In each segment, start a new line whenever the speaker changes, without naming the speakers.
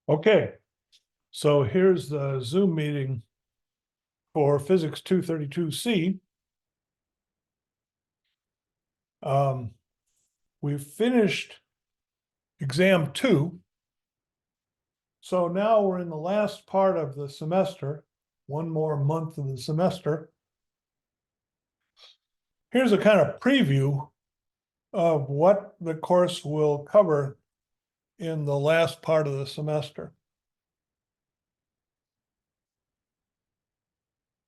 Okay, so here's the Zoom meeting for Physics 232C. We've finished exam 2. So now we're in the last part of the semester, one more month of the semester. Here's a kind of preview of what the course will cover in the last part of the semester.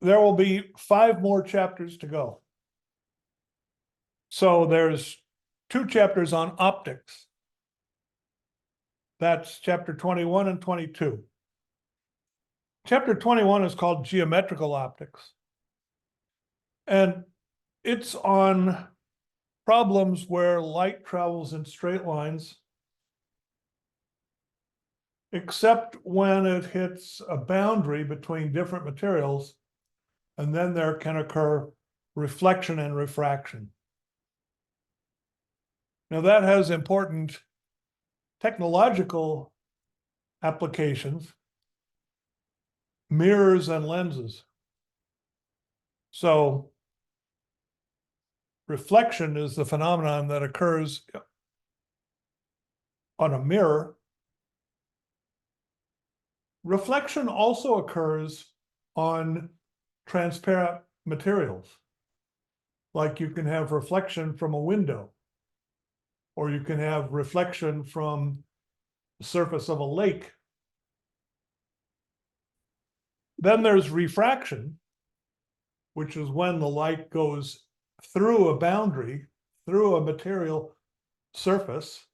There will be 5 more chapters to go. So there's 2 chapters on optics. That's chapter 21 and 22. Chapter 21 is called Geometrical Optics. And it's on problems where light travels in straight lines, except when it hits a boundary between different materials, and then there can occur reflection and refraction. Now that has important technological applications, mirrors and lenses. So reflection is the phenomenon that occurs on a mirror. Reflection also occurs on transparent materials. Like you can have reflection from a window, or you can have reflection from the surface of a lake. Then there's refraction, which is when the light goes through a boundary, through a material surface.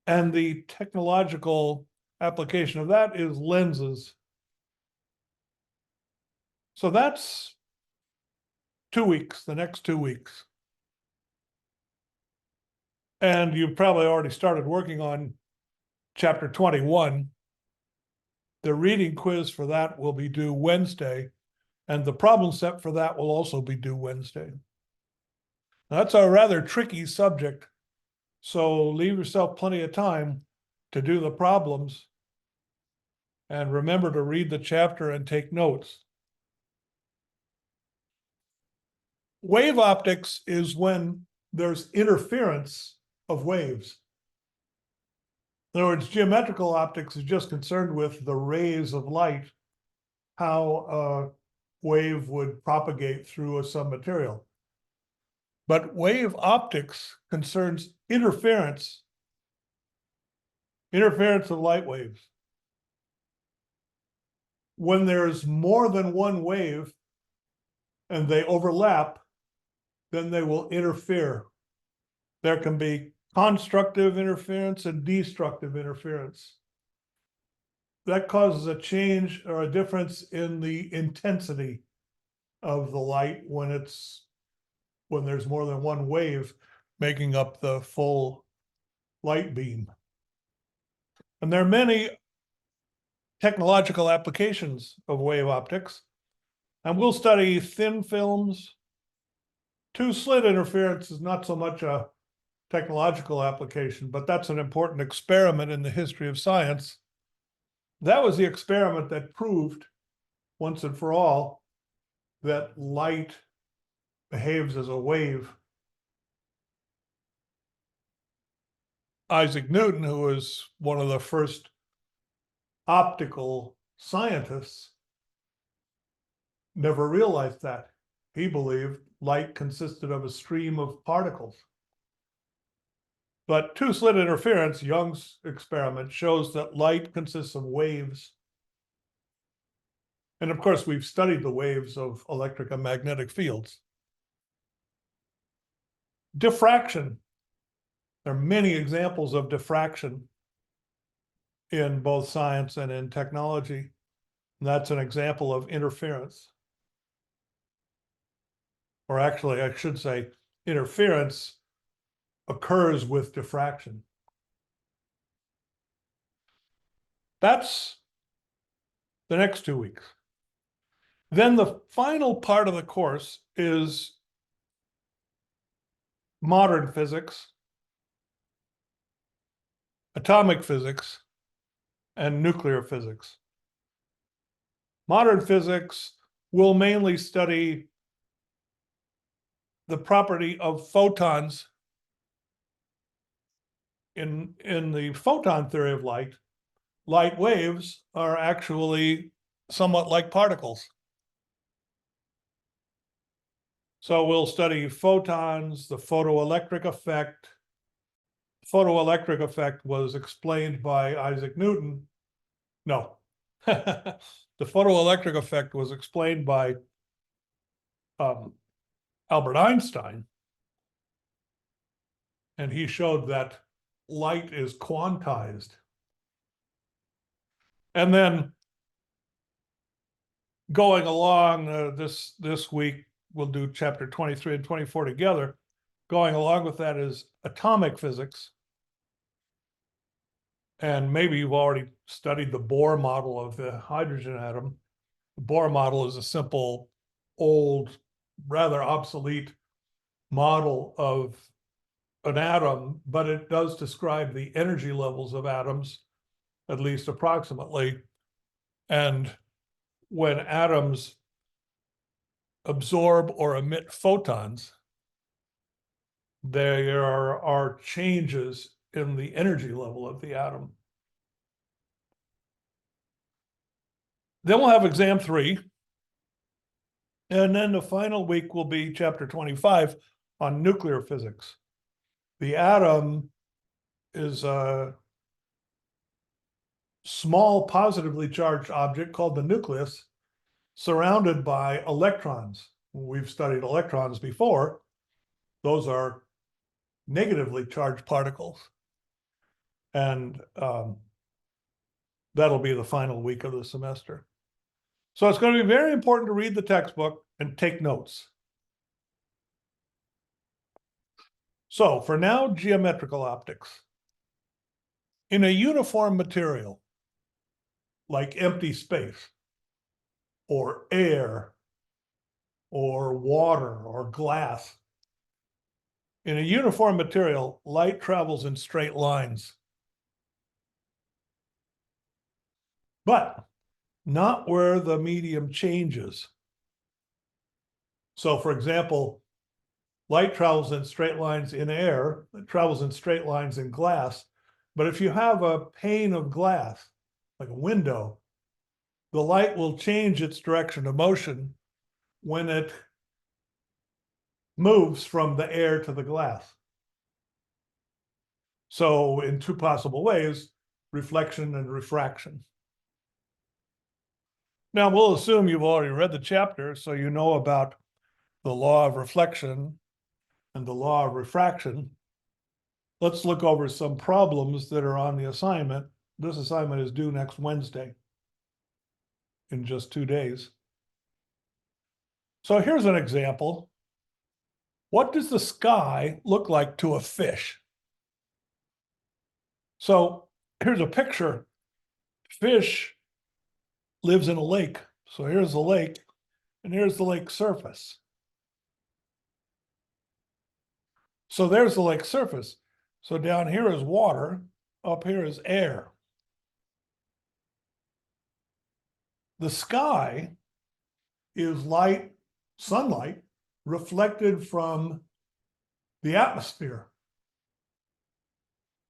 And the technological application of that is lenses. So that's 2 weeks, the next 2 weeks. And you've probably already started working on chapter 21. The reading quiz for that will be due Wednesday, and the problem set for that will also be due Wednesday. Now, that's a rather tricky subject, so leave yourself plenty of time to do the problems, and remember to read the chapter and take notes. Wave optics is when there's interference of waves. In other words, geometrical optics is just concerned with the rays of light, how a wave would propagate through some material. But wave optics concerns interference of light waves. When there's more than one wave and they overlap, then they will interfere. There can be constructive interference and destructive interference. That causes a change or a difference in the intensity of the light when there's more than one wave making up the full light beam. And there are many technological applications of wave optics. And we'll study thin films. Two-slit interference is not so much a technological application, but that's an important experiment in the history of science. That was the experiment that proved once and for all that light behaves as a wave. Isaac Newton, who was one of the first optical scientists, never realized that. He believed light consisted of a stream of particles. But two-slit interference, Young's experiment, shows that light consists of waves. And of course, we've studied the waves of electric and magnetic fields. Diffraction. There are many examples of diffraction in both science and in technology. And that's an example of interference. Or actually, I should say, interference occurs with diffraction. That's the next 2 weeks. Then the final part of the course is modern physics, atomic physics, and nuclear physics. Modern physics will mainly study the property of photons in the photon theory of light. Light waves are actually somewhat like particles. So we'll study photons, the photoelectric effect. Photoelectric effect was explained by Isaac Newton. No, the photoelectric effect was explained by Albert Einstein. And he showed that light is quantized. And then going along this week, we'll do chapter 23 and 24 together. Going along with that is atomic physics. And maybe you've already studied the Bohr model of the hydrogen atom. The Bohr model is a simple, old, rather obsolete model of an atom, but it does describe the energy levels of atoms, at least approximately. And when atoms absorb or emit photons, there are changes in the energy level of the atom. Then we'll have exam 3. And then the final week will be chapter 25 on nuclear physics. The atom is a small positively charged object called the nucleus, surrounded by electrons. We've studied electrons before. Those are negatively charged particles. And that'll be the final week of the semester. So it's going to be very important to read the textbook and take notes. So for now, geometrical optics. In a uniform material, like empty space, or air, or water, or glass, in a uniform material, light travels in straight lines. But not where the medium changes. So for example, light travels in straight lines in air, it travels in straight lines in glass. But if you have a pane of glass, like a window, the light will change its direction of motion when it moves from the air to the glass. So in 2 possible ways, reflection and refraction. Now we'll assume you've already read the chapter, so you know about the law of reflection and the law of refraction. Let's look over some problems that are on the assignment. This assignment is due next Wednesday, in just 2 days. So here's an example. What does the sky look like to a fish? So here's a picture. Fish lives in a lake. So here's the lake, and here's the lake surface. So there's the lake surface. So down here is water, up here is air. The sky is light, sunlight, reflected from the atmosphere.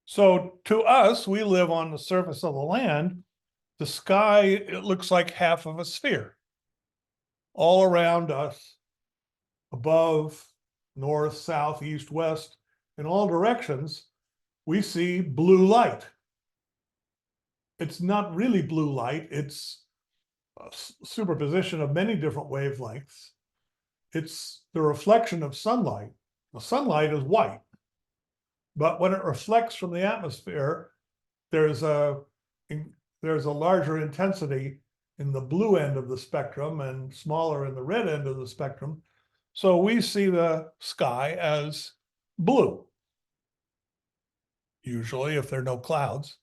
So to us, we live on the surface of the land. The sky, it looks like half of a sphere. All around us, above, north, south, east, west, in all directions, we see blue light. It's not really blue light, it's a superposition of many different wavelengths. It's the reflection of sunlight. The sunlight is white, but when it reflects from the atmosphere, there's a larger intensity in the blue end of the spectrum and smaller in the red end of the spectrum. So we see the sky as blue, usually if there are no clouds,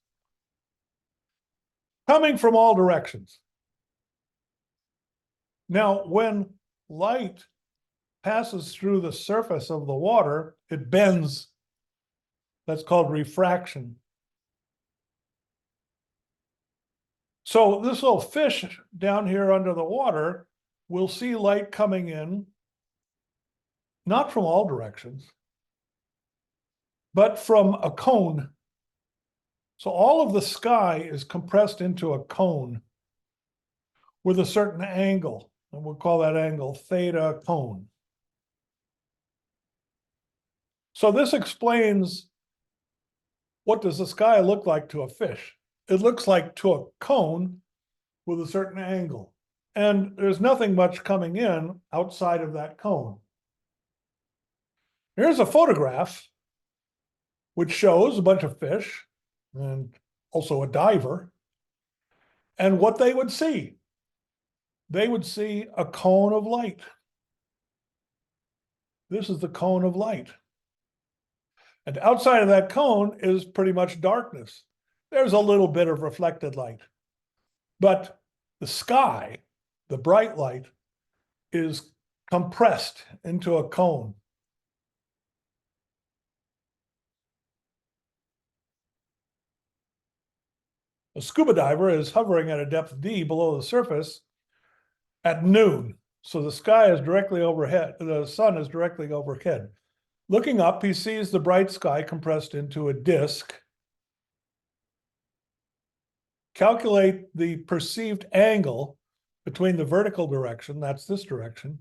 coming from all directions. Now, when light passes through the surface of the water, it bends. That's called refraction. So this little fish down here under the water will see light coming in, not from all directions, but from a cone. So all of the sky is compressed into a cone with a certain angle, and we'll call that angle theta cone. So this explains what does the sky look like to a fish. It looks like to a cone with a certain angle. And there's nothing much coming in outside of that cone. Here's a photograph which shows a bunch of fish and also a diver. And what they would see a cone of light. This is the cone of light. And outside of that cone is pretty much darkness. There's a little bit of reflected light. But the sky, the bright light, is compressed into a cone. A scuba diver is hovering at a depth D below the surface at noon. So the sky is directly overhead, the sun is directly overhead. Looking up, he sees the bright sky compressed into a disk. Calculate the perceived angle between the vertical direction, that's this direction,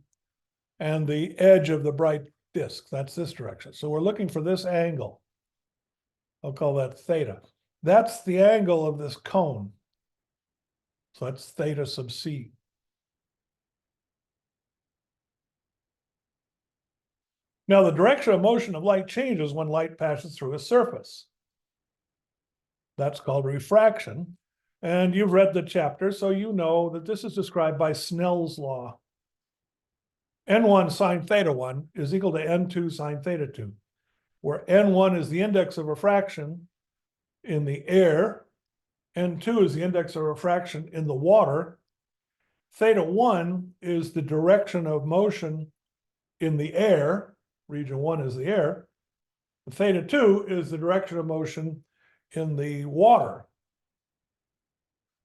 and the edge of the bright disk, that's this direction. So we're looking for this angle. I'll call that theta. That's the angle of this cone. So that's theta sub c. Now, the direction of motion of light changes when light passes through a surface. That's called refraction. And you've read the chapter, so you know that this is described by Snell's law. N1 sine theta 1 is equal to N2 sine theta 2, where N1 is the index of refraction in the air, N2 is the index of refraction in the water, theta 1 is the direction of motion in the air, region 1 is the air, theta 2 is the direction of motion in the water.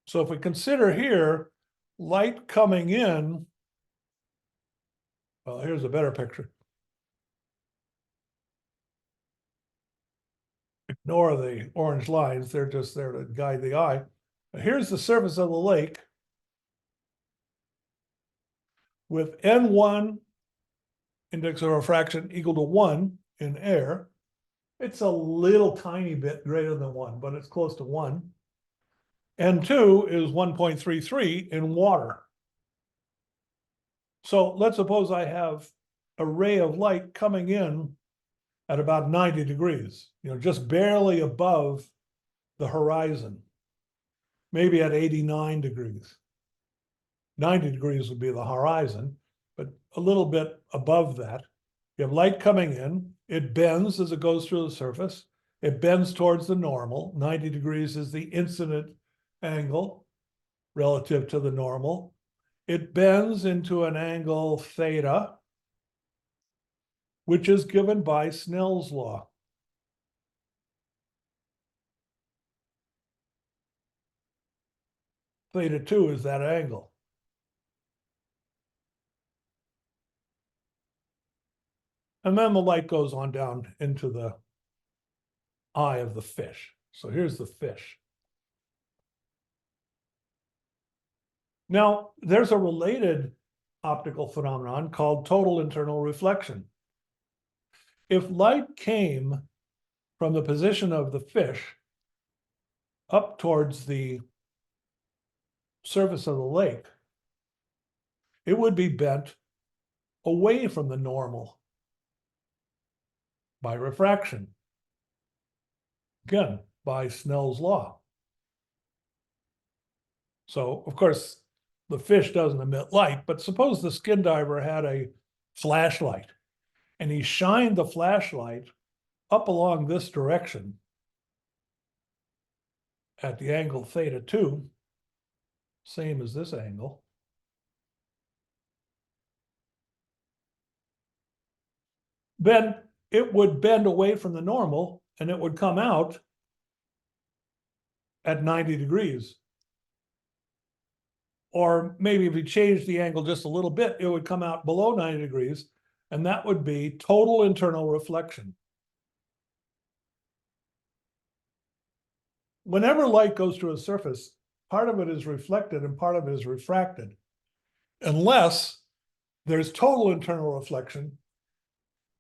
So if we consider here light coming in, well, here's a better picture. Ignore the orange lines, they're just there to guide the eye. Here's the surface of the lake with N1 index of refraction equal to 1 in air. It's a little tiny bit greater than 1, but it's close to 1. N2 is 1.33 in water. So let's suppose I have a ray of light coming in at about 90 degrees, just barely above the horizon, maybe at 89 degrees. 90 degrees would be the horizon, but a little bit above that. You have light coming in, it bends as it goes through the surface, it bends towards the normal. 90 degrees is the incident angle relative to the normal. It bends into an angle theta, which is given by Snell's law. Theta 2 is that angle. And then the light goes on down into the eye of the fish. So here's the fish. Now, there's a related optical phenomenon called total internal reflection. If light came from the position of the fish up towards the surface of the lake, it would be bent away from the normal by refraction. Again, by Snell's law. So, of course, the fish doesn't emit light, but suppose the skin diver had a flashlight and he shined the flashlight up along this direction at the angle theta 2, same as this angle. Then it would bend away from the normal and it would come out at 90 degrees. or maybe if you change the angle just a little bit, it would come out below 90 degrees, and that would be total internal reflection. Whenever light goes through a surface, part of it is reflected and part of it is refracted. Unless there's total internal reflection.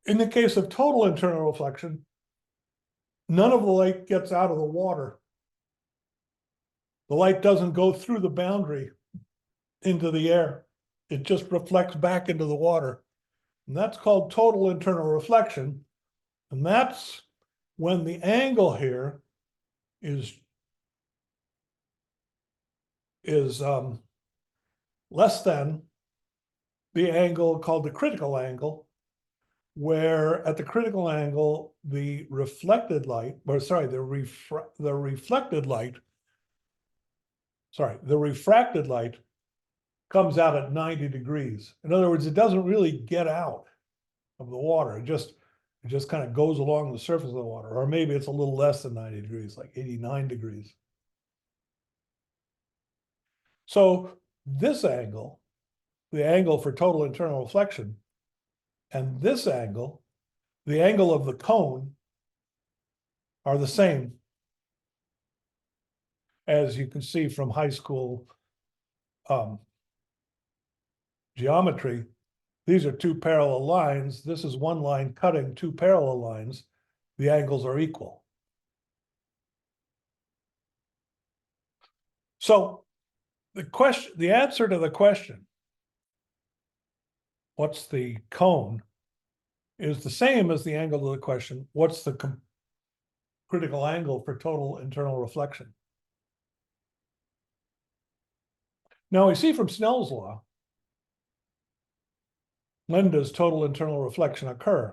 In the case of total internal reflection, none of the light gets out of the water. The light doesn't go through the boundary into the air. It just reflects back into the water. And that's called total internal reflection. And that's when the angle here is less than the angle called the critical angle, where at the critical angle, the reflected light, or sorry, the refracted light comes out at 90 degrees. In other words, it doesn't really get out of the water. It just kind of goes along the surface of the water, or maybe it's a little less than 90 degrees, like 89 degrees. So this angle, the angle for total internal reflection, and this angle, the angle of the cone, are the same, as you can see from high school geometry. These are two parallel lines. This is one line cutting two parallel lines. The angles are equal. So the answer to the question, what's the cone, is the same as the angle of the question, what's the critical angle for total internal reflection? Now we see from Snell's law, when does total internal reflection occur?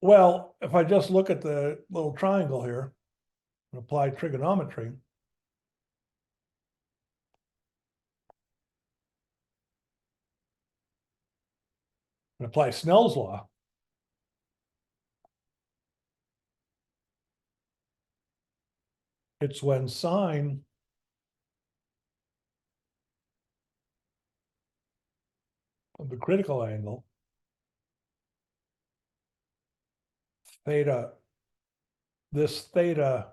Well, if I just look at the little triangle here and apply trigonometry, and apply Snell's law, it's when sine of the critical angle, theta, this theta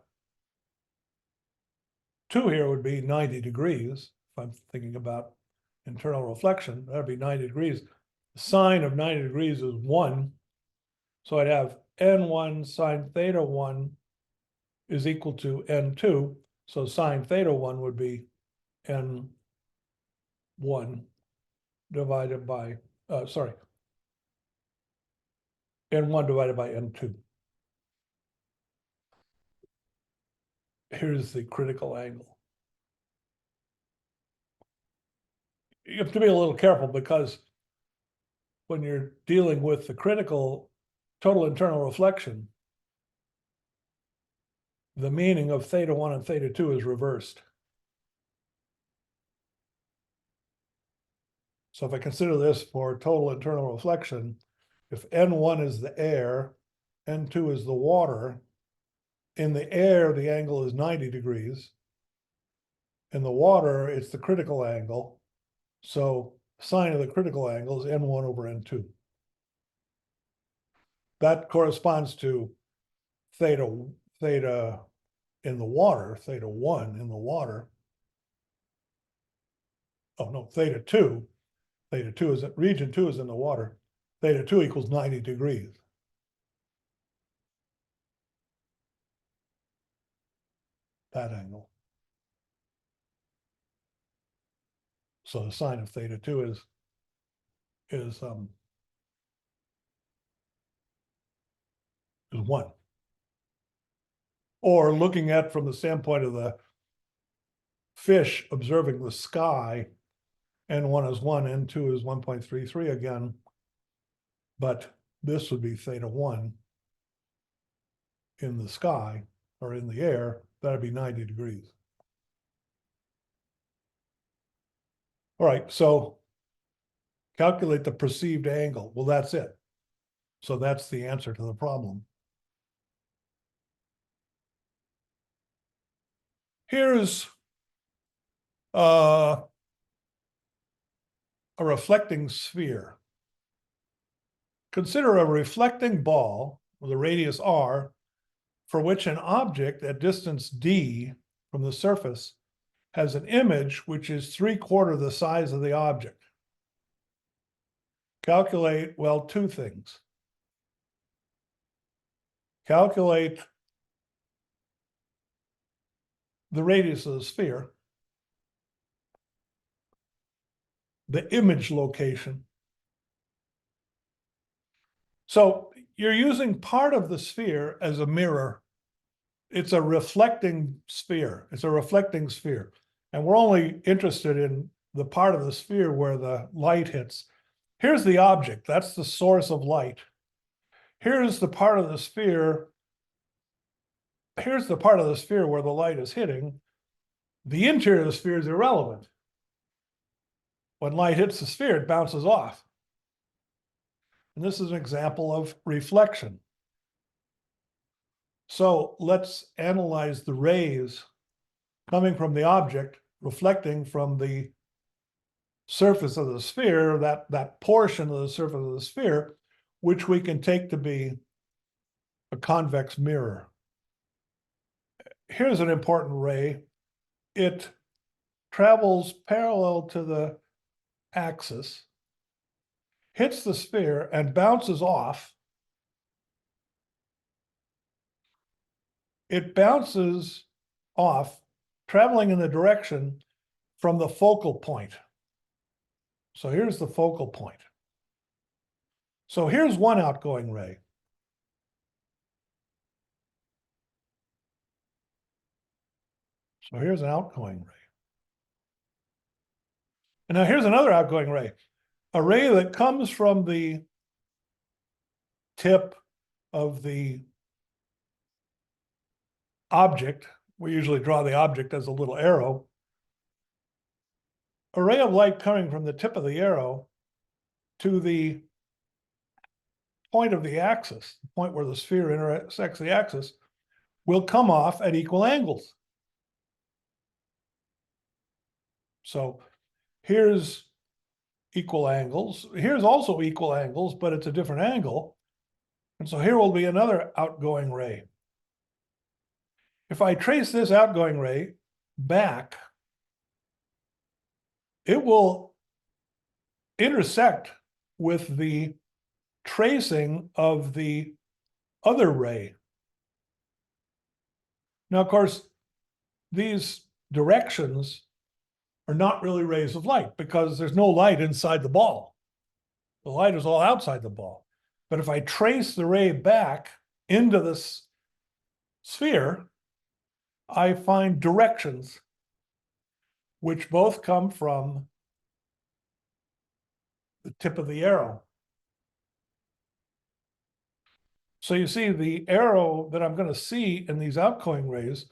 2 here would be 90 degrees. If I'm thinking about internal reflection, that'd be 90 degrees. The sine of 90 degrees is 1. So I'd have n1 sine theta 1 is equal to n2. So sine theta 1 would be n1 divided by, n1 divided by n2. Here's the critical angle. You have to be a little careful, because when you're dealing with the critical total internal reflection, the meaning of theta 1 and theta 2 is reversed. So if I consider this for total internal reflection, if n1 is the air, n2 is the water, in the air, the angle is 90 degrees. In the water, it's the critical angle. So sine of the critical angle is n1 over n2. That corresponds to theta in the water, theta 1 in the water. Oh no, theta 2. Theta 2 is, region 2 is in the water. Theta 2 equals 90 degrees. That angle. So the sine of theta 2 is 1. Or looking at from the standpoint of the fish observing the sky, n1 is 1, n2 is 1.33 again, but this would be theta 1 in the sky or in the air. That'd be 90 degrees. All right, so calculate the perceived angle. Well, that's it. So that's the answer to the problem. Here's a reflecting sphere. Consider a reflecting ball with a radius r for which an object at distance d from the surface has an image which is 3/4 the size of the object. Calculate, well, two things. Calculate the radius of the sphere, the image location. So you're using part of the sphere as a mirror. It's a reflecting sphere. It's a reflecting sphere. And we're only interested in the part of the sphere where the light hits. Here's the object. That's the source of light. Here's the part of the sphere. Here's the part of the sphere where the light is hitting. The interior of the sphere is irrelevant. When light hits the sphere, it bounces off. And this is an example of reflection. So let's analyze the rays coming from the object, reflecting from the surface of the sphere, that portion of the surface of the sphere, which we can take to be a convex mirror. Here's an important ray. It travels parallel to the axis, hits the sphere, and bounces off. It bounces off, traveling in the direction from the focal point. So here's the focal point. So here's one outgoing ray. So here's an outgoing ray. And now here's another outgoing ray. A ray that comes from the tip of the object. We usually draw the object as a little arrow. A ray of light coming from the tip of the arrow to the point of the axis, the point where the sphere intersects the axis, will come off at equal angles. So here's equal angles. Here's also equal angles, but it's a different angle. And so here will be another outgoing ray. If I trace this outgoing ray back, it will intersect with the tracing of the other ray. Now, of course, these directions are not really rays of light because there's no light inside the ball. The light is all outside the ball. But if I trace the ray back into this sphere, I find directions which both come from the tip of the arrow. So you see the arrow that I'm going to see in these outgoing rays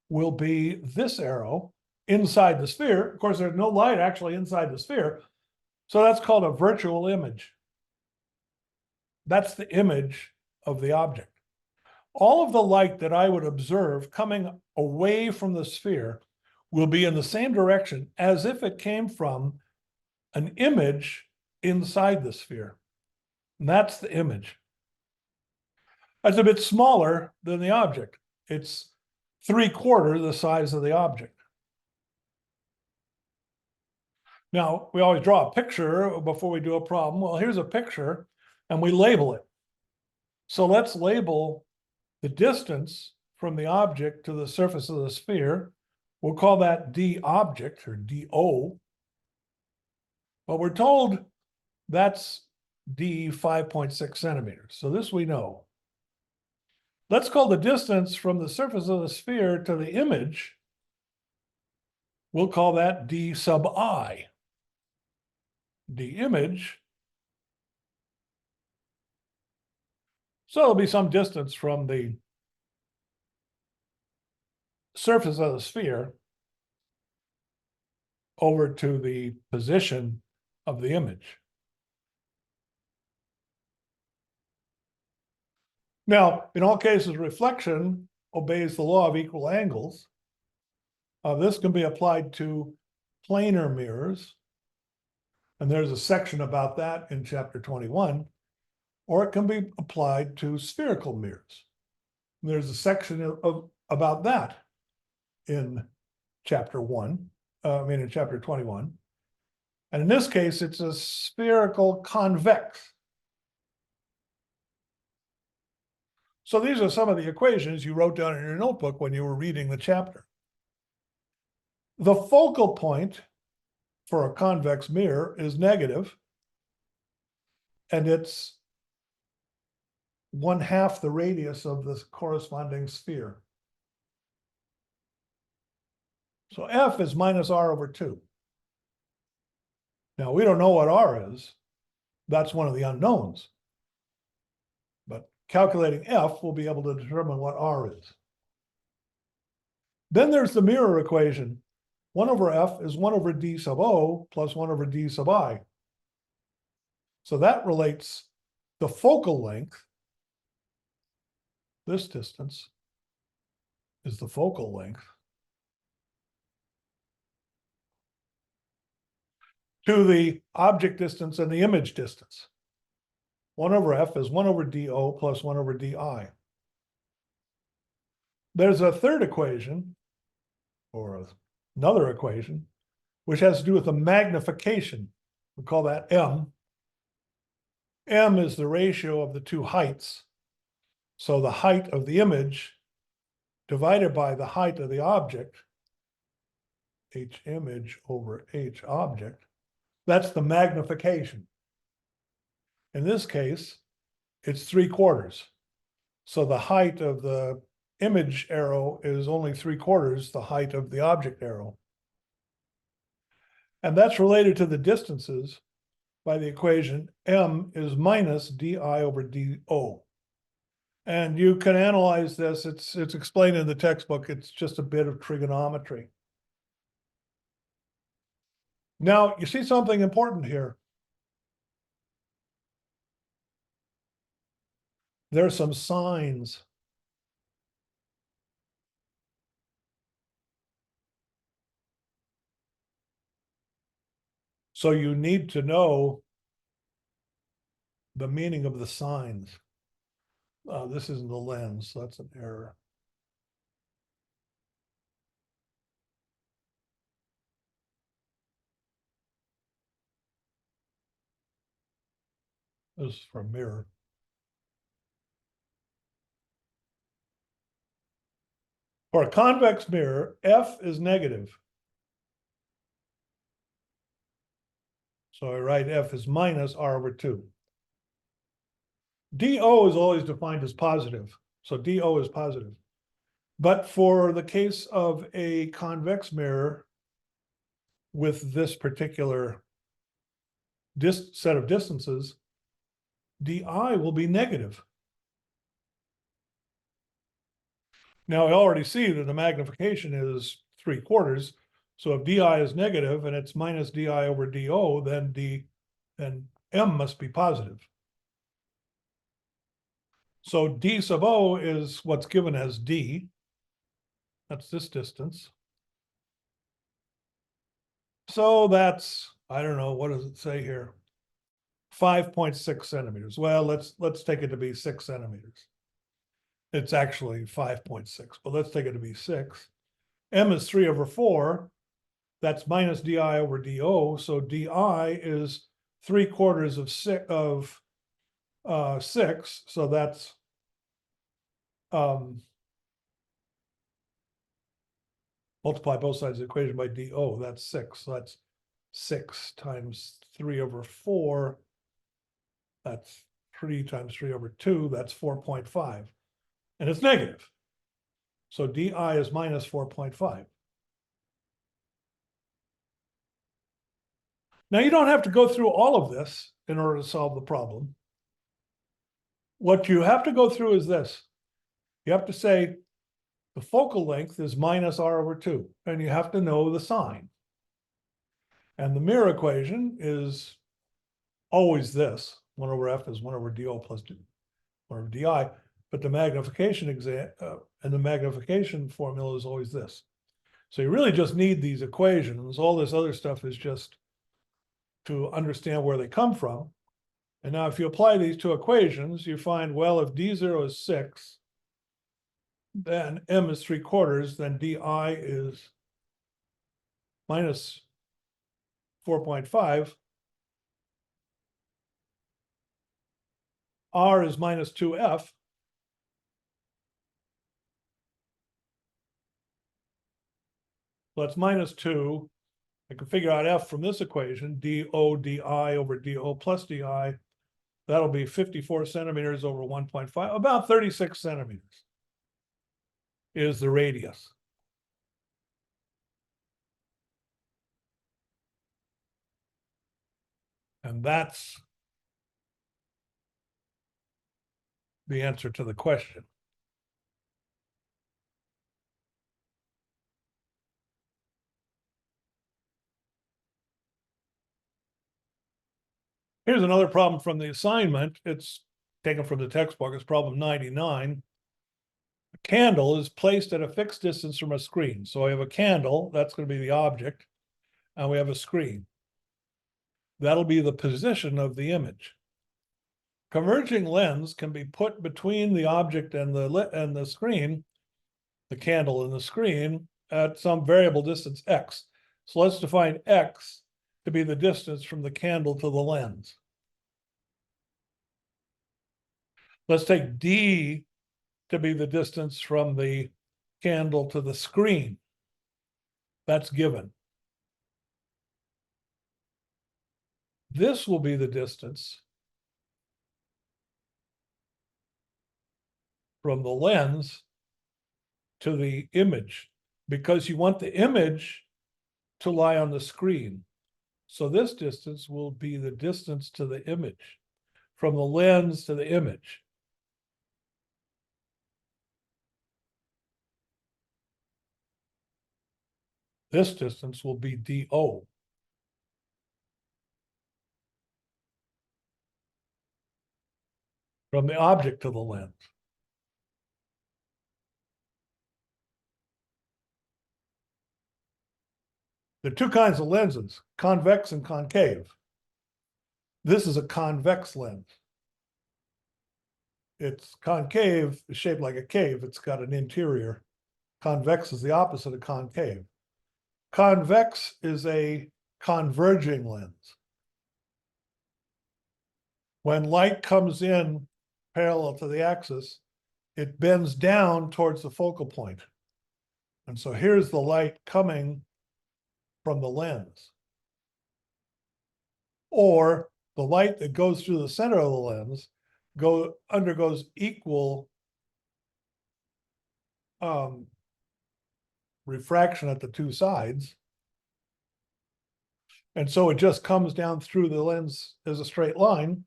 will be this arrow inside the sphere. Of course, there's no light actually inside the sphere. So that's called a virtual image. That's the image of the object. All of the light that I would observe coming away from the sphere will be in the same direction as if it came from an image inside the sphere. And that's the image. It's a bit smaller than the object. It's 3/4 the size of the object. Now, we always draw a picture before we do a problem. Well, here's a picture, and we label it. So let's label the distance from the object to the surface of the sphere. We'll call that d object, or dO. But we're told that's d 5.6 centimeters. So this we know. Let's call the distance from the surface of the sphere to the image. We'll call that d sub I. The image. So there'll be some distance from the surface of the sphere over to the position of the image. Now, in all cases, reflection obeys the law of equal angles. This can be applied to planar mirrors, and there's a section about that in chapter 21, or it can be applied to spherical mirrors. And there's a section about that in chapter 21. And in this case, it's a spherical convex. So these are some of the equations you wrote down in your notebook when you were reading the chapter. The focal point for a convex mirror is negative, and it's 1/2 the radius of the corresponding sphere. So F is minus R over 2. Now, we don't know what R is. That's one of the unknowns. But calculating F, we'll be able to determine what R is. Then there's the mirror equation. 1 over F is 1 over D sub O plus 1 over D sub I. So that relates the focal length. This distance is the focal length to the object distance and the image distance. 1 over F is 1 over DO plus 1 over DI. There's a third equation, or another equation, which has to do with the magnification. We call that M. M is the ratio of the two heights. So the height of the image divided by the height of the object, H image over H object, that's the magnification. In this case, it's 3/4. So the height of the image arrow is only 3/4 the height of the object arrow. And that's related to the distances by the equation M is minus DI over DO. And you can analyze this. It's explained in the textbook. It's just a bit of trigonometry. Now, you see something important here. There are some signs. So you need to know the meaning of the signs. This isn't the lens, so that's an error. This is for a mirror. For a convex mirror, F is negative. So I write F is minus R over 2. DO is always defined as positive. So DO is positive. But for the case of a convex mirror with this particular set of distances, DI will be negative. Now I already see that the magnification is 3/4. So if DI is negative and it's minus DI over DO, then M must be positive. So D sub O is what's given as D. That's this distance. So that's, I don't know, what does it say here? 5.6 centimeters. Well, let's take it to be 6 centimeters. It's actually 5.6, but let's take it to be 6. M is 3 over 4. That's minus DI over DO. So DI is 3/4 of 6. So that's multiply both sides of the equation by DO. That's 6. So that's 6 times 3 over 4. That's 3 times 3 over 2. That's 4.5. And it's negative. So DI is minus 4.5. Now, you don't have to go through all of this in order to solve the problem. What you have to go through is this. You have to say the focal length is minus R over 2, and you have to know the sign. And the mirror equation is always this. 1 over F is 1 over DO plus 1 over DI. But the magnification and the magnification formula is always this. So you really just need these equations. All this other stuff is just to understand where they come from. And now if you apply these two equations, you find, well, if D0 is 6, then M is 3/4, then DI is minus 4.5. R is minus 2F. So that's minus 2. I can figure out F from this equation, DO DI over DO plus DI. That'll be 54 centimeters over 1.5, about 36 centimeters is the radius. And that's the answer to the question. Here's another problem from the assignment. It's taken from the textbook. It's problem 99. A candle is placed at a fixed distance from a screen. So I have a candle, that's going to be the object, and we have a screen. That'll be the position of the image. Converging lens can be put between the object and the screen, the candle and the screen, at some variable distance x. So let's define x to be the distance from the candle to the lens. Let's take d to be the distance from the candle to the screen. That's given. This will be the distance from the lens to the image, because you want the image to lie on the screen. So this distance will be the distance to the image, from the lens to the image. This distance will be DO. From the object to the lens. There are two kinds of lenses, convex and concave. This is a convex lens. It's concave, is shaped like a cave. It's got an interior. Convex is the opposite of concave. Convex is a converging lens. When light comes in parallel to the axis, it bends down towards the focal point. And so here's the light coming from the lens. Or the light that goes through the center of the lens undergoes equal refraction at the two sides. And so it just comes down through the lens as a straight line.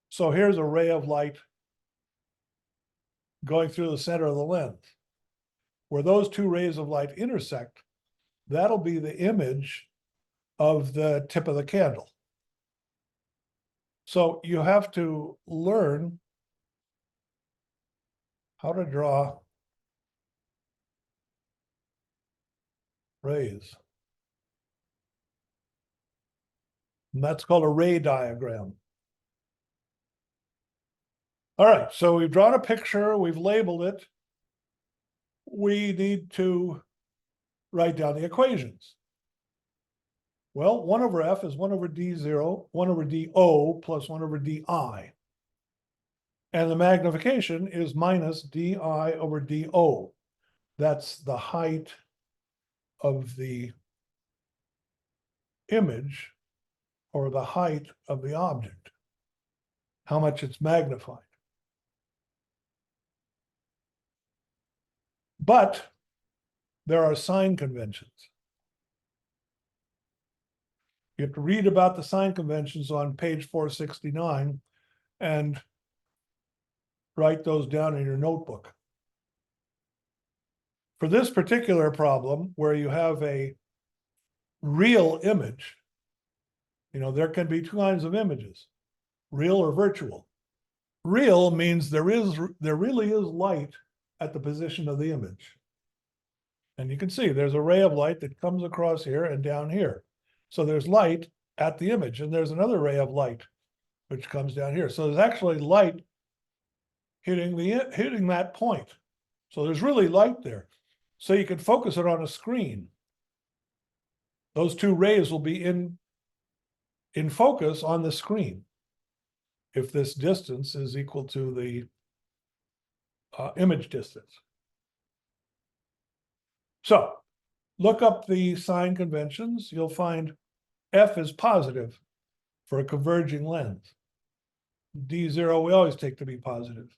So here's a ray of light going through the center of the lens. Where those two rays of light intersect, that'll be the image of the tip of the candle. So you have to learn how to draw rays. And that's called a ray diagram. All right, so we've drawn a picture, we've labeled it. We need to write down the equations. Well, 1 over F is 1 over D0, 1 over DO plus 1 over DI. And the magnification is minus DI over DO. That's the height of the image or the height of the object, how much it's magnified. But there are sign conventions. You have to read about the sign conventions on page 469 and write those down in your notebook. For this particular problem, where you have a real image, there can be two kinds of images, real or virtual. Real means there really is light at the position of the image. And you can see there's a ray of light that comes across here and down here. So there's light at the image, and there's another ray of light which comes down here. So there's actually light hitting that point. So there's really light there. So you can focus it on a screen. Those two rays will be in focus on the screen if this distance is equal to the image distance. So look up the sign conventions. You'll find F is positive for a converging lens. D0 we always take to be positive.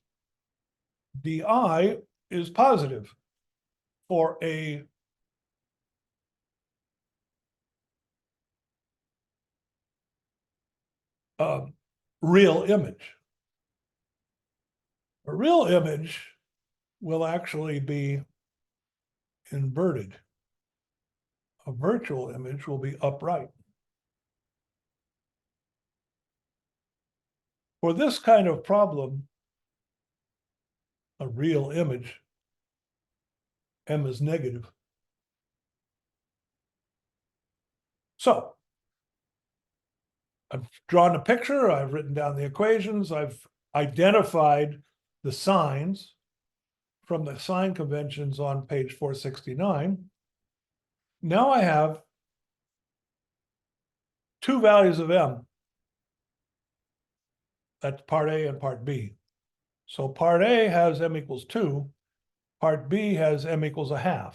DI is positive for a real image. A real image will actually be inverted. A virtual image will be upright. For this kind of problem, a real image, M is negative. So I've drawn a picture, I've written down the equations, I've identified the signs from the sign conventions on page 469. Now I have two values of M. That's part A and part B. So part A has M equals 2, part B has M equals 1/2.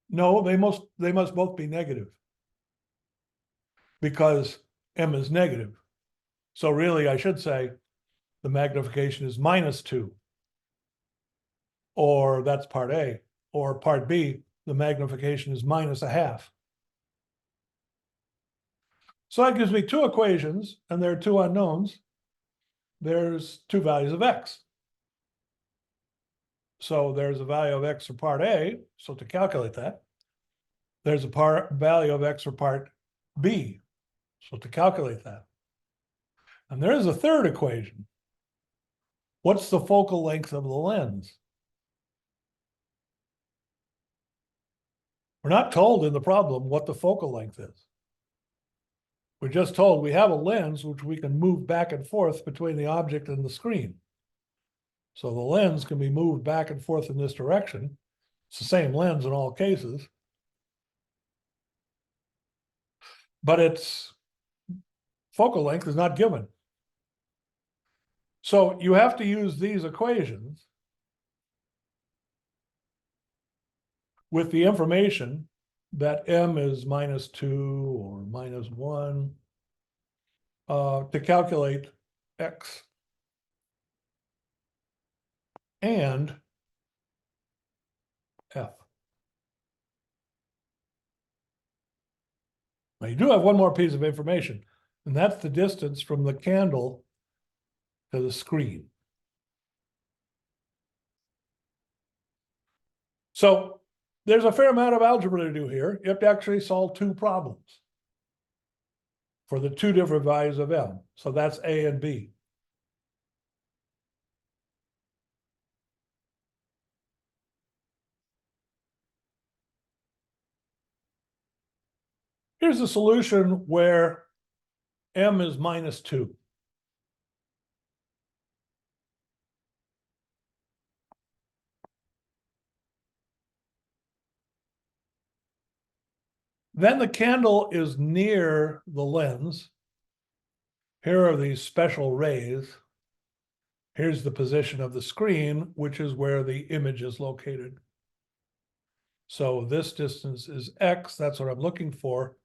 No, they must both be negative because M is negative. So really I should say the magnification is -2. Or that's part A. Or part B, the magnification is -1/2. So that gives me two equations, and there are two unknowns. There's two values of X. So there's a value of X for part A. So to calculate that, there's a value of X for part B. So to calculate that. And there's a third equation. What's the focal length of the lens? We're not told in the problem what the focal length is. We're just told we have a lens which we can move back and forth between the object and the screen. So the lens can be moved back and forth in this direction. It's the same lens in all cases. But its focal length is not given. So you have to use these equations with the information that M is -2 or -1 to calculate X and F. Now you do have one more piece of information, and that's the distance from the candle to the screen. So there's a fair amount of algebra to do here. You have to actually solve two problems for the two different values of M. So that's A and B. Here's a solution where M is -2. Then the candle is near the lens. Here are these special rays. Here's the position of the screen, which is where the image is located. So this distance is X, that's what I'm looking for.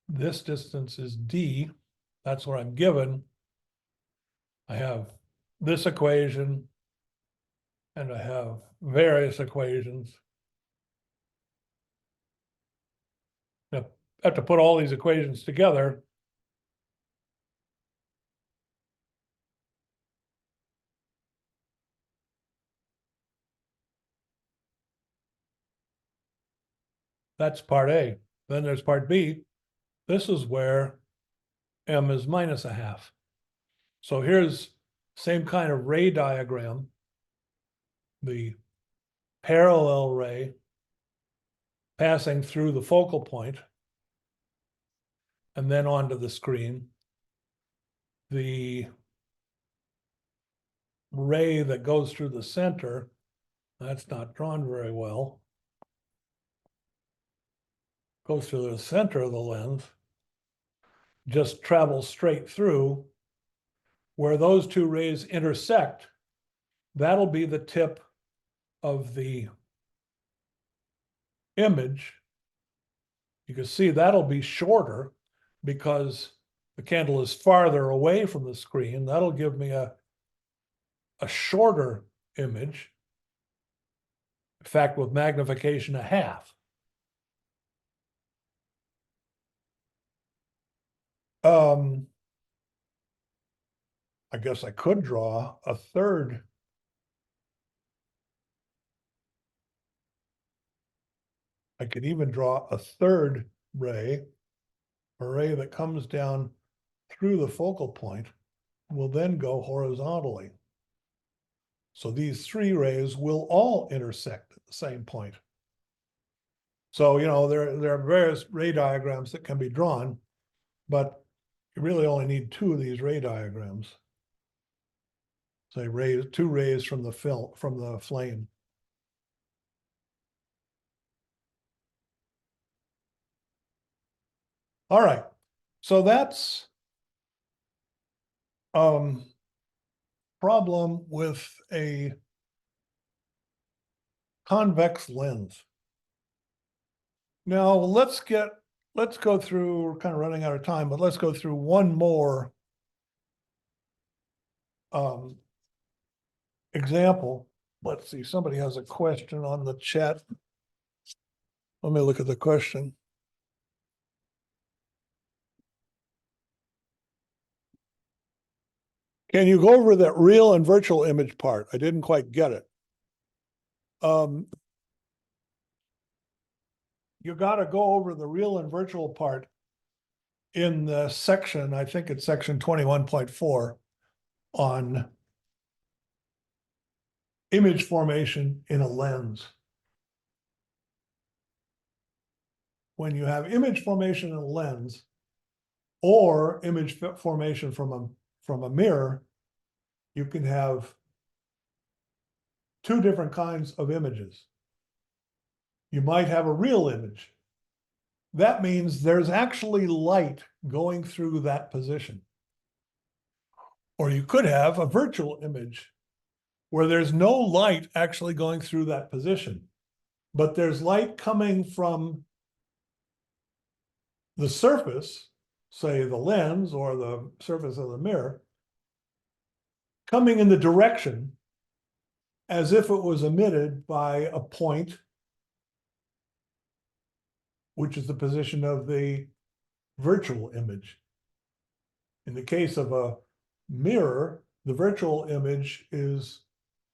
This distance is D, that's what I'm given. I have this equation, and I have various equations. Now, I have to put all these equations together. That's part A. Then there's part B. This is where M is -1/2. So here's same kind of ray diagram, the parallel ray passing through the focal point and then onto the screen. The ray that goes through the center, that's not drawn very well, goes through the center of the lens, just travels straight through. Where those two rays intersect, that'll be the tip of the image. You can see that'll be shorter because the candle is farther away from the screen. That'll give me a shorter image. In fact, with magnification a half. I guess I could draw a third. I could even draw a third ray, a ray that comes down through the focal point, will then go horizontally. So these three rays will all intersect at the same point. So, you know, there are various ray diagrams that can be drawn, but you really only need two of these ray diagrams. Say two rays from the flame. All right, so that's problem with a convex lens. Now let's go through, we're kind of running out of time, but let's go through one more example. Let's see, somebody has a question on the chat. Let me look at the question. Can you go over that real and virtual image part? I didn't quite get it. You got to go over the real and virtual part in the section, I think it's section 21.4 on image formation in a lens. When you have image formation in a lens or image formation from a mirror, you can have two different kinds of images. You might have a real image. That means there's actually light going through that position. Or you could have a virtual image where there's no light actually going through that position, but there's light coming from the surface, say the lens or the surface of the mirror, coming in the direction as if it was emitted by a point, which is the position of the virtual image. In the case of a mirror, the virtual image is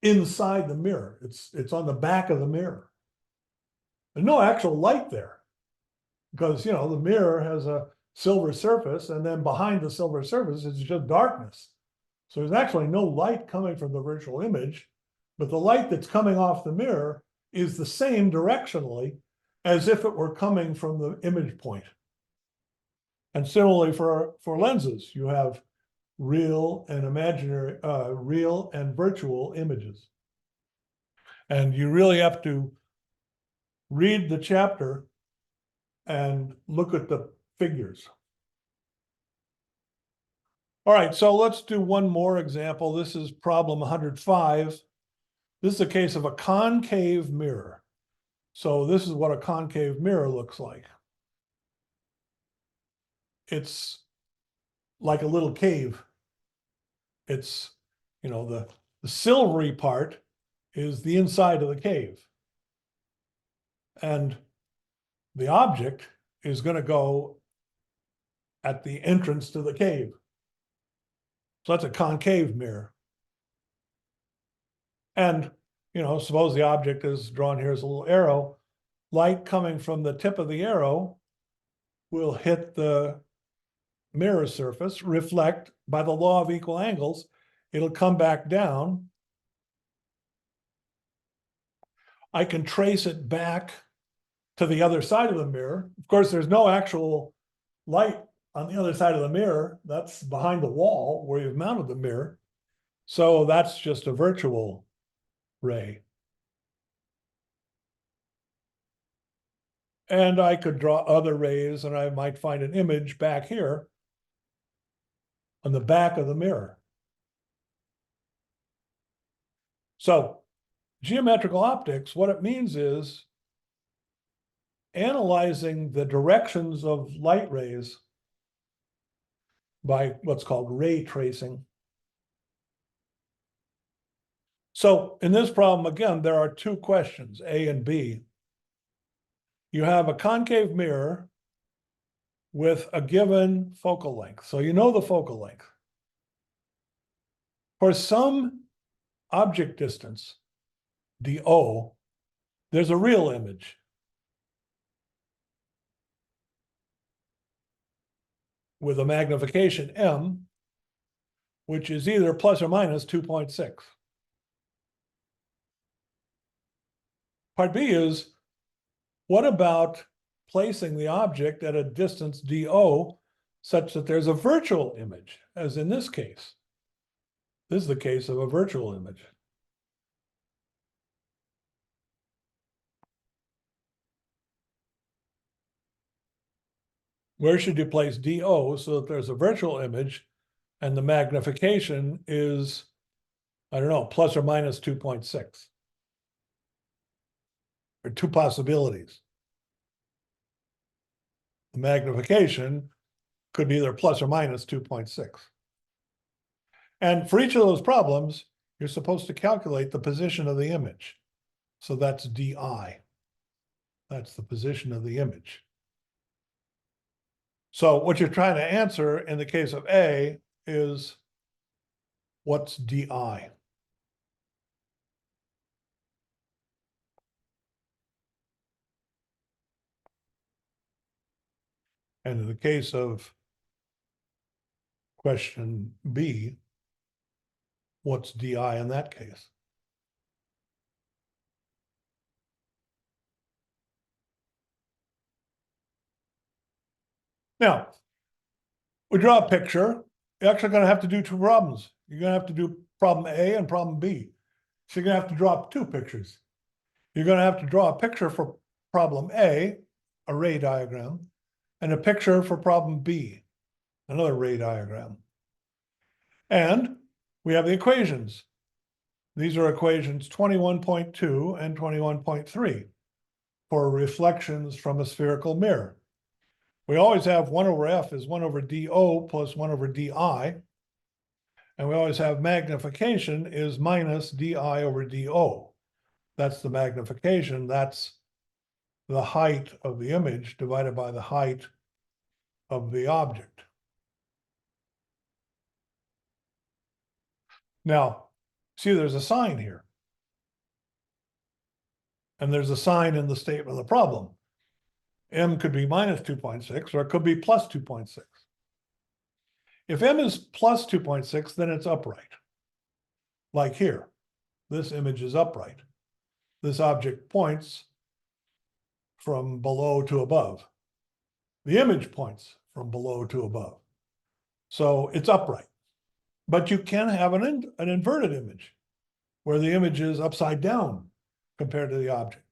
inside the mirror. It's on the back of the mirror. There's no actual light there because, you know, the mirror has a silver surface and then behind the silver surface is just darkness. So there's actually no light coming from the virtual image, but the light that's coming off the mirror is the same directionally as if it were coming from the image point. And similarly for lenses, you have real and imaginary, real and virtual images. And you really have to read the chapter and look at the figures. All right, so let's do one more example. This is problem 105. This is a case of a concave mirror. So this is what a concave mirror looks like. It's like a little cave. It's, you know, the silvery part is the inside of the cave. And the object is going to go at the entrance to the cave. So that's a concave mirror. And, you know, suppose the object is drawn here as a little arrow. Light coming from the tip of the arrow will hit the mirror surface, reflect by the law of equal angles, it'll come back down. I can trace it back to the other side of the mirror. Of course, there's no actual light on the other side of the mirror. That's behind the wall where you've mounted the mirror. So that's just a virtual ray. And I could draw other rays, and I might find an image back here on the back of the mirror. So geometrical optics, what it means is analyzing the directions of light rays by what's called ray tracing. So in this problem, again, there are two questions, A and B. You have a concave mirror with a given focal length. So you know the focal length. For some object distance, dO, there's a real image. With a magnification M, which is either plus or minus 2.6. Part B is, what about placing the object at a distance dO such that there's a virtual image, as in this case? This is the case of a virtual image. Where should you place dO so that there's a virtual image and the magnification is, I don't know, plus or minus 2.6? Or two possibilities. The magnification could be either plus or minus 2.6. And for each of those problems, you're supposed to calculate the position of the image. So that's DI. That's the position of the image. So what you're trying to answer in the case of A is, what's DI? And in the case of question B, what's DI in that case? Now, we draw a picture. You're actually going to have to do two problems. You're going to have to do problem A and problem B. So you're going to have to draw two pictures. You're going to have to draw a picture for problem A, a ray diagram, and a picture for problem B, another ray diagram. And we have the equations. These are equations 21.2 and 21.3 for reflections from a spherical mirror. We always have 1 over F is 1 over dO plus 1 over DI. And we always have magnification is minus DI over dO. That's the magnification. That's the height of the image divided by the height of the object. Now, see, there's a sign here. And there's a sign in the statement of the problem. M could be minus 2.6 or it could be plus 2.6. If M is plus 2.6, then it's upright. Like here, this image is upright. This object points from below to above. The image points from below to above. So it's upright. But you can have an inverted image where the image is upside down compared to the object.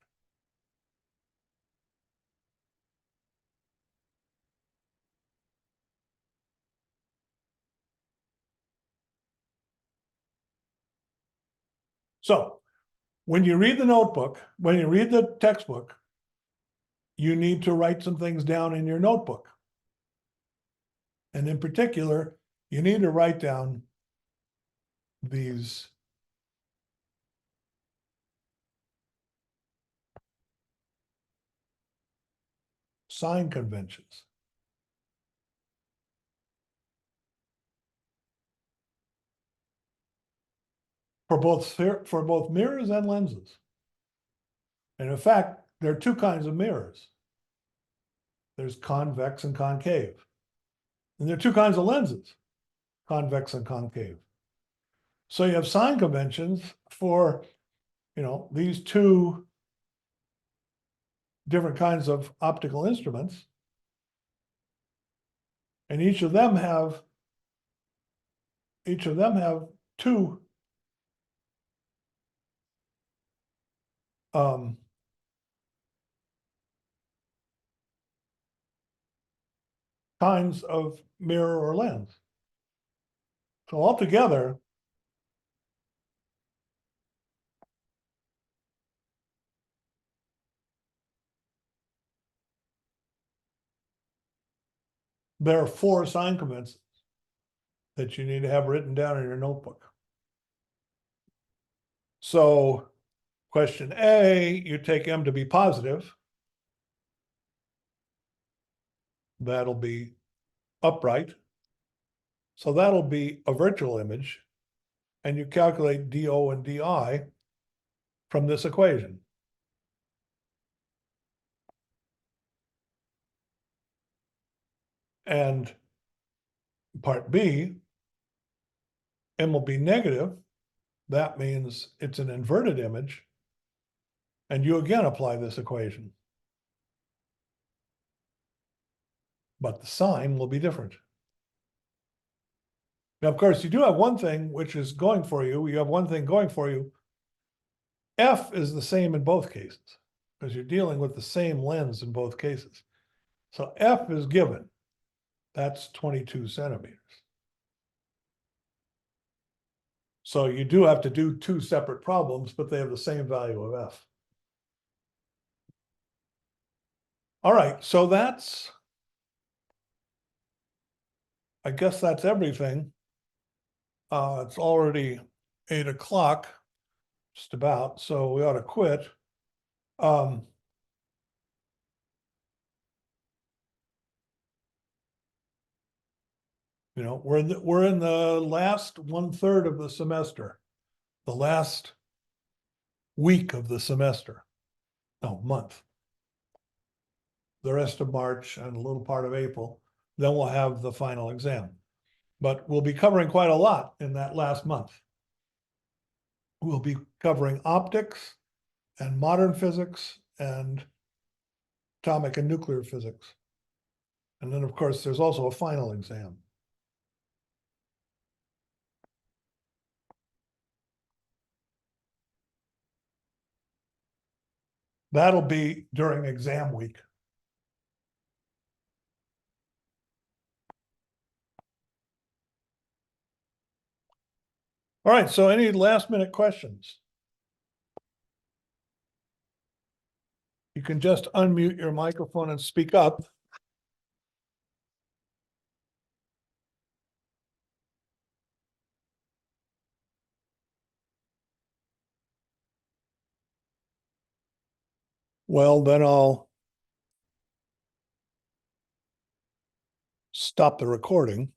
So when you read the notebook, when you read the textbook, you need to write some things down in your notebook. And in particular, you need to write down these sign conventions. For both mirrors and lenses. And in fact, there are two kinds of mirrors. There's convex and concave. And there are two kinds of lenses, convex and concave. So you have sign conventions for, these two different kinds of optical instruments. And each of them have two kinds of mirror or lens. So altogether, there are 4 sign conventions that you need to have written down in your notebook. So question A, you take M to be positive. That'll be upright. So that'll be a virtual image. And you calculate DO and DI from this equation. And part B, M will be negative. That means it's an inverted image. And you again apply this equation. But the sign will be different. Now, of course, you do have one thing which is going for you. You have one thing going for you. F is the same in both cases because you're dealing with the same lens in both cases. So F is given. That's 22 centimeters. So you do have to do 2 separate problems, but they have the same value of F. All right, so I guess that's everything. It's already 8 o'clock, just about, so we ought to quit. We're in the last 1/3 of the semester, the last week of the semester, no, month. The rest of March and a little part of April, then we'll have the final exam. But we'll be covering quite a lot in that last month. We'll be covering optics and modern physics and atomic and nuclear physics. And then, of course, there's also a final exam. That'll be during exam week. All right, so any last minute questions? You can just unmute your microphone and speak up. Well, then I'll stop the recording.